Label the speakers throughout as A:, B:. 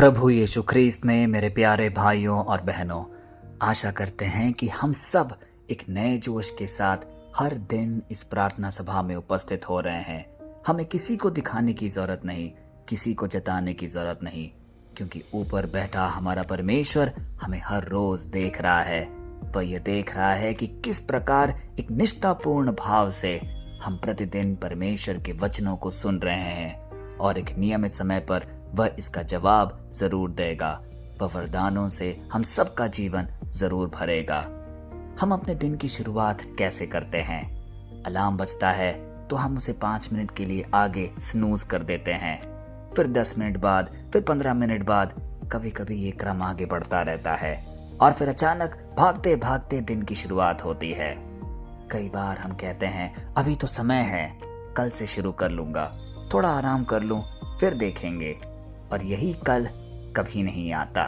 A: प्रभु यीशु ख्रीस्त में मेरे प्यारे भाइयों और बहनों, आशा करते हैं कि हम सब एक नए जोश के साथ हर दिन इस प्रार्थना सभा में उपस्थित हो रहे हैं। हमें किसी को दिखाने की ज़रूरत नहीं, किसी को जताने की ज़रूरत नहीं, क्योंकि ऊपर बैठा हमारा परमेश्वर हमें हर रोज़ देख रहा है। वह यह देख रहा है कि किस प्रकार एक निष्ठापूर्ण भाव से हम प्रतिदिन परमेश्वर के वचनों को सुन रहे हैं और एक नियमित समय पर वह इसका जवाब जरूर देगा। वह वरदानों से हम सबका जीवन जरूर भरेगा। हम अपने दिन की शुरुआत कैसे करते हैं? अलार्म बजता है तो हम उसे 5 मिनट के लिए आगे स्नूज कर देते हैं, फिर 10 मिनट बाद, फिर 15 मिनट बाद, कभी कभी ये क्रम आगे बढ़ता रहता है और फिर अचानक भागते भागते दिन की शुरुआत होती है। कई बार हम कहते हैं अभी तो समय है, कल से शुरू कर लूंगा, थोड़ा आराम कर लूं, फिर देखेंगे। और यही कल कभी नहीं आता।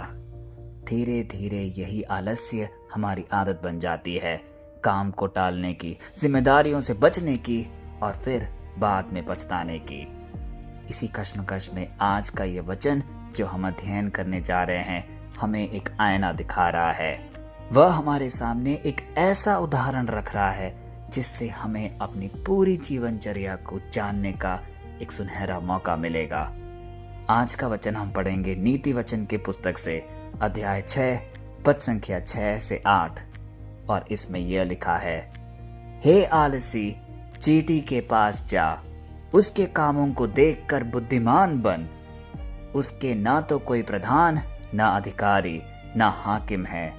A: धीरे धीरे यही आलस्य हमारी आदत बन जाती है, काम को टालने की, जिम्मेदारियों से बचने की और फिर बाद में पछताने की। इसी कश्मकश में आज का ये वचन जो हम अध्ययन करने जा रहे हैं हमें एक आईना दिखा रहा है। वह हमारे सामने एक ऐसा उदाहरण रख रहा है जिससे हमें अपनी पूरी जीवनचर्या को जानने का एक सुनहरा मौका मिलेगा। आज का वचन हम पढ़ेंगे नीति वचन के पुस्तक से, अध्याय 6 पद संख्या 6 से 8, और इसमें यह लिखा है, हे आलसी, चींटी के पास जा, उसके कामों को देखकर बुद्धिमान बन। उसके ना तो कोई प्रधान, ना अधिकारी, ना हाकिम है,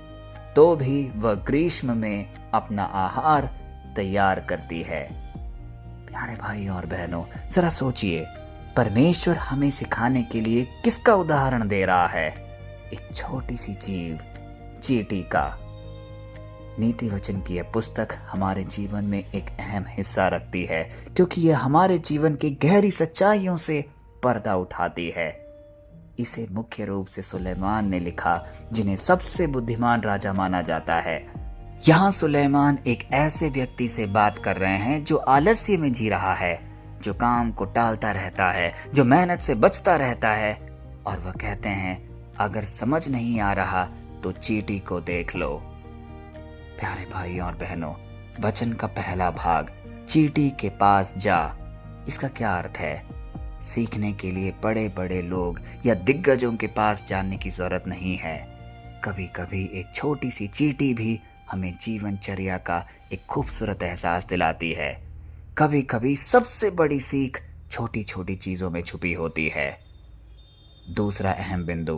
A: तो भी वह ग्रीष्म में अपना आहार तैयार करती है। प्यारे भाई और बहनों, जरा सोचिए, परमेश्वर हमें सिखाने के लिए किसका उदाहरण दे रहा है? एक छोटी सी जीव, चींटी का। नीति वचन की यह पुस्तक हमारे जीवन में एक अहम हिस्सा रखती है, क्योंकि यह हमारे जीवन की गहरी सच्चाइयों से पर्दा उठाती है। इसे मुख्य रूप से सुलेमान ने लिखा, जिन्हें सबसे बुद्धिमान राजा माना जाता है। यहाँ सुलेमान एक ऐसे व्यक्ति से बात कर रहे हैं जो आलस्य में जी रहा है, जो काम को टालता रहता है, जो मेहनत से बचता रहता है, और वह कहते हैं अगर समझ नहीं आ रहा तो चींटी को देख लो। प्यारे भाई और बहनों, वचन का पहला भाग, चींटी के पास जा, इसका क्या अर्थ है? सीखने के लिए बड़े बड़े लोग या दिग्गजों के पास जाने की जरूरत नहीं है। कभी कभी एक छोटी सी चींटी भी हमें जीवनचर्या का एक खूबसूरत एहसास दिलाती है। कभी कभी सबसे बड़ी सीख छोटी छोटी चीजों में छुपी होती है। दूसरा अहम बिंदु,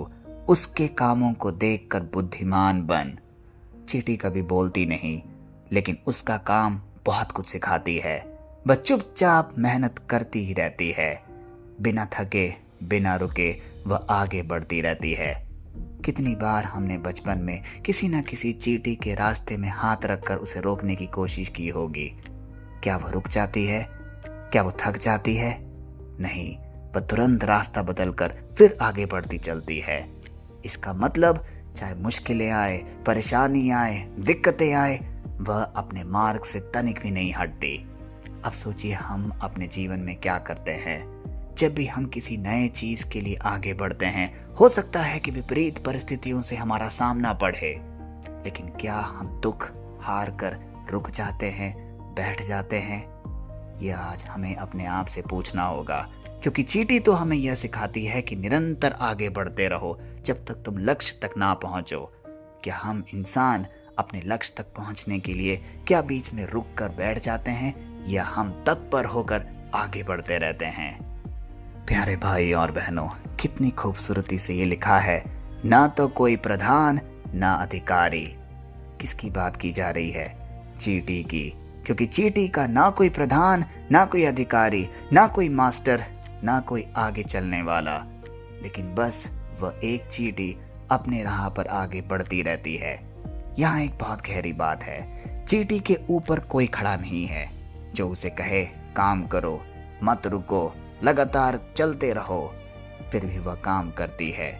A: उसके कामों को देखकर बुद्धिमान बन। चींटी कभी बोलती नहीं, लेकिन उसका काम बहुत कुछ सिखाती है। वह चुपचाप मेहनत करती ही रहती है, बिना थके, बिना रुके वह आगे बढ़ती रहती है। कितनी बार हमने बचपन में किसी न किसी चींटी के रास्ते में हाथ रखकर उसे रोकने की कोशिश की होगी। क्या वह रुक जाती है? क्या वो थक जाती है? नहीं, वह तुरंत रास्ता बदलकर फिर आगे बढ़ती चलती है। इसका मतलब चाहे मुश्किलें आए, परेशानी आए, दिक्कतें आए, वह अपने मार्ग से तनिक भी नहीं हटती। अब सोचिए हम अपने जीवन में क्या करते हैं। जब भी हम किसी नए चीज के लिए आगे बढ़ते हैं, हो सकता है कि विपरीत परिस्थितियों से हमारा सामना पड़े, लेकिन क्या हम दुख हार कर रुक जाते हैं, बैठ जाते हैं? यह आज हमें अपने आप से पूछना होगा, क्योंकि चींटी तो हमें यह सिखाती है कि निरंतर आगे बढ़ते रहो जब तक तुम लक्ष्य तक ना पहुंचो। क्या हम इंसान अपने लक्ष्य तक पहुंचने के लिए क्या बीच में रुक कर बैठ जाते हैं, या हम तत्पर होकर आगे बढ़ते रहते हैं? प्यारे भाई और बहनों, कितनी खूबसूरती से ये लिखा है, ना तो कोई प्रधान, ना अधिकारी। किसकी बात की जा रही है? चींटी की, क्योंकि चींटी का ना कोई प्रधान, ना कोई अधिकारी, ना कोई मास्टर, ना कोई आगे चलने वाला, लेकिन बस वह एक चींटी अपने राह पर आगे बढ़ती रहती है। यहाँ एक बहुत गहरी बात है, चींटी के ऊपर कोई खड़ा नहीं है जो उसे कहे काम करो, मत रुको, लगातार चलते रहो, फिर भी वह काम करती है।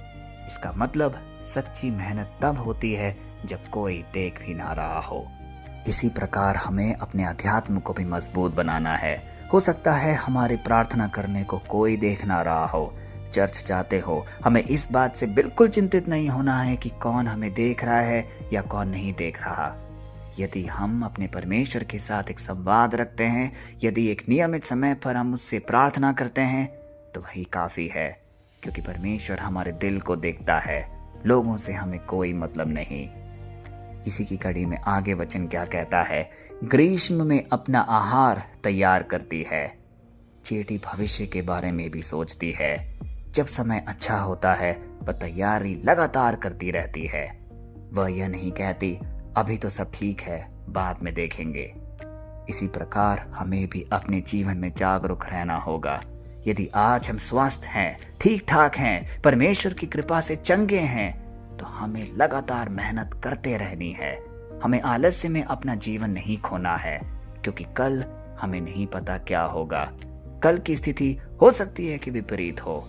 A: इसका मतलब सच्ची मेहनत तब होती है जब कोई देख भी ना रहा हो। इसी प्रकार हमें अपने अध्यात्म को भी मजबूत बनाना है। हो सकता है हमारी प्रार्थना करने को कोई देख ना रहा हो, चर्च जाते हो, हमें इस बात से बिल्कुल चिंतित नहीं होना है कि कौन हमें देख रहा है या कौन नहीं देख रहा। यदि हम अपने परमेश्वर के साथ एक संवाद रखते हैं, यदि एक नियमित समय पर हम उससे प्रार्थना करते हैं, तो वही काफ़ी है, क्योंकि परमेश्वर हमारे दिल को देखता है, लोगों से हमें कोई मतलब नहीं। इसी की कड़ी में आगे वचन क्या कहता है, ग्रीष्म में अपना आहार तैयार करती है, चींटी भविष्य के बारे में भी सोचती है। जब समय अच्छा होता है वह तैयारी लगातार करती रहती है। वह यह नहीं कहती अभी तो सब ठीक है, बाद में देखेंगे। इसी प्रकार हमें भी अपने जीवन में जागरूक रहना होगा। यदि आज हम स्वस्थ हैं, ठीक ठाक हैं, परमेश्वर की कृपा से चंगे हैं, तो हमें लगातार मेहनत करते रहनी है। हमें आलस्य में अपना जीवन नहीं खोना है, क्योंकि कल हमें नहीं पता क्या होगा। कल की स्थिति हो सकती है कि विपरीत हो।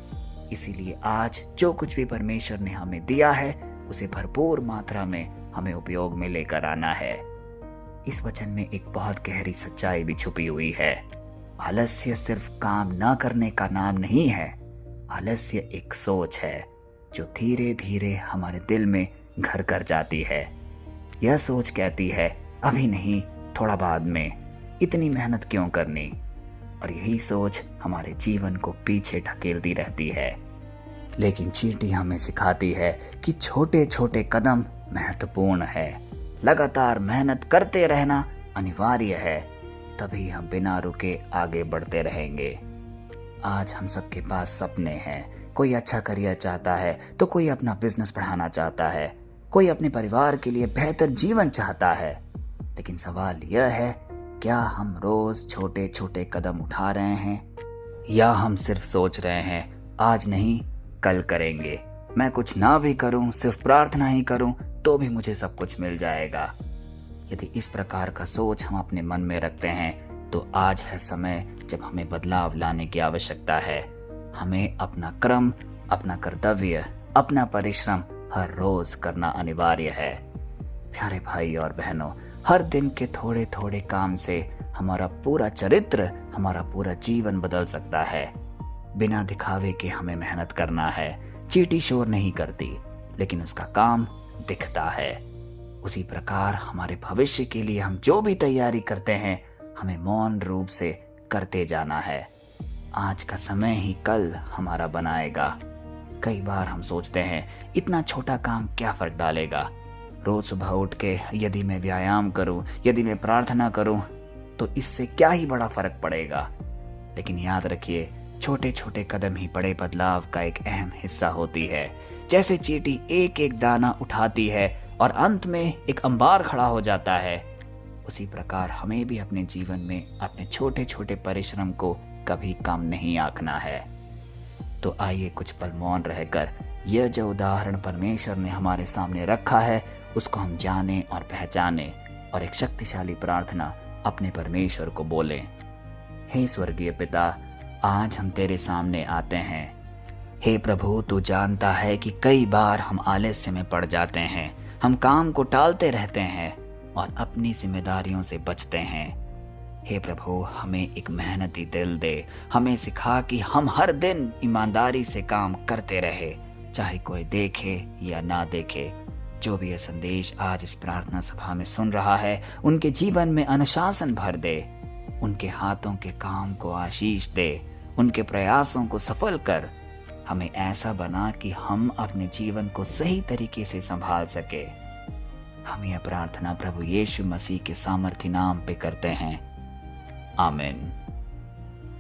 A: इसीलिए आज जो कुछ भी परमेश्वर ने हमें दिया है उसे भरपूर मात्रा में हमें उपयोग में लेकर आना है। इस वचन में एक बहुत गहरी सच्चाई भी छुपी हुई है। आलस्य सिर्फ काम न करने का नाम नहीं है। आलस्य एक सोच है जो धीरे धीरे हमारे दिल में घर कर जाती है। यह सोच कहती है अभी नहीं, थोड़ा बाद में, इतनी मेहनत क्यों करनी। और यही सोच हमारे जीवन को पीछे ढकेलती रहती है। लेकिन चींटी हमें सिखाती है कि छोटे छोटे कदम महत्वपूर्ण है। लगातार मेहनत करते रहना अनिवार्य है, तभी हम बिना रुके आगे बढ़ते रहेंगे। आज हम सबके पास सपने हैं। कोई अच्छा करियर चाहता है तो कोई अपना बिजनेस बढ़ाना चाहता है, कोई अपने परिवार के लिए बेहतर जीवन चाहता है। लेकिन सवाल यह है, क्या हम रोज छोटे छोटे कदम उठा रहे हैं, या हम सिर्फ सोच रहे हैं आज नहीं कल करेंगे, मैं कुछ ना भी करूं, सिर्फ प्रार्थना ही करूं तो भी मुझे सब कुछ मिल जाएगा। यदि इस प्रकार का सोच हम अपने मन में रखते हैं तो आज है समय जब हमें बदलाव लाने की आवश्यकता है। हमें अपना क्रम, अपना कर्तव्य, अपना परिश्रम हर रोज करना अनिवार्य है। प्यारे भाई और बहनों, हर दिन के थोड़े थोड़े काम से हमारा पूरा चरित्र, हमारा पूरा जीवन बदल सकता है। बिना दिखावे के हमें मेहनत करना है। चींटी शोर नहीं करती, लेकिन उसका काम दिखता है। उसी प्रकार हमारे भविष्य के लिए हम जो भी तैयारी करते हैं, हमें मौन रूप से करते जाना है। आज का समय ही कल हमारा बनाएगा। कई बार हम सोचते हैं इतना छोटा काम क्या फर्क डालेगा। रोज सुबह उठ के यदि मैं व्यायाम करूं, यदि मैं प्रार्थना करूं, तो इससे क्या ही बड़ा फर्क पड़ेगा। लेकिन याद रखिए, छोटे छोटे कदम ही बड़े बदलाव का एक अहम हिस्सा होती है। जैसे चींटी एक एक दाना उठाती है और अंत में एक अंबार खड़ा हो जाता है, उसी प्रकार हमें भी अपने जीवन में अपने छोटे छोटे परिश्रम को कभी कम नहीं आंकना है। तो आइए कुछ पल मौन रहकर यह जो उदाहरण परमेश्वर ने हमारे सामने रखा है उसको हम जाने और पहचाने, और एक शक्तिशाली प्रार्थना अपने परमेश्वर को बोलें। हे स्वर्गीय पिता, आज हम तेरे सामने आते हैं। हे प्रभु, तू जानता है कि कई बार हम आलस्य में पड़ जाते हैं, हम काम को टालते रहते हैं और अपनी जिम्मेदारियों से बचते हैं। हे प्रभु, हमें एक मेहनती दिल दे। हमें सिखा कि हम हर दिन ईमानदारी से काम करते रहे, चाहे कोई देखे या ना देखे। जो भी यह संदेश आज इस प्रार्थना सभा में सुन रहा है, उनके जीवन में अनुशासन भर दे, उनके हाथों के काम को आशीष दे, उनके प्रयासों को सफल कर। हमें ऐसा बना कि हम अपने जीवन को सही तरीके से संभाल सके। हम यह प्रार्थना प्रभु यीशु मसीह के सामर्थी नाम पे करते हैं, आमीन।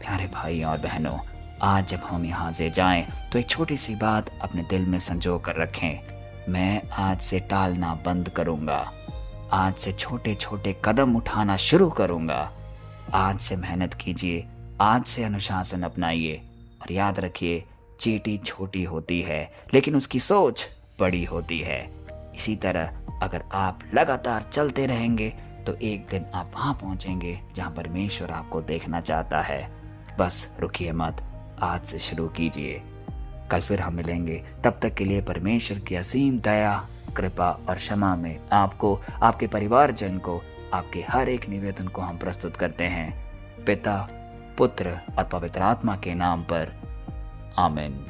A: प्यारे भाई और बहनों, आज जब हम यहाँ से जाएं तो एक छोटी सी बात अपने दिल में संजो कर रखें। मैं आज से टालना बंद करूंगा। आज से छोटे छोटे कदम उठाना शुरू करूंगा। आज से मेहनत कीजिए, आज से अनुशासन अपनाइए, और याद रखिए, चींटी छोटी होती है लेकिन उसकी सोच बड़ी होती है। इसी तरह अगर आप लगातार चलते रहेंगे तो एक दिन आप वहां पहुंचेंगे जहां परमेश्वर आपको देखना चाहता है। बस रुकिए मत, आज से शुरू कीजिए। कल फिर हम मिलेंगे। तब तक के लिए परमेश्वर की असीम दया, कृपा और क्षमा में आपको, आपके परिवारजन को, आपके हर एक निवेदन को हम प्रस्तुत करते हैं, पिता, पुत्र और पवित्र आत्मा के नाम पर, आमीन।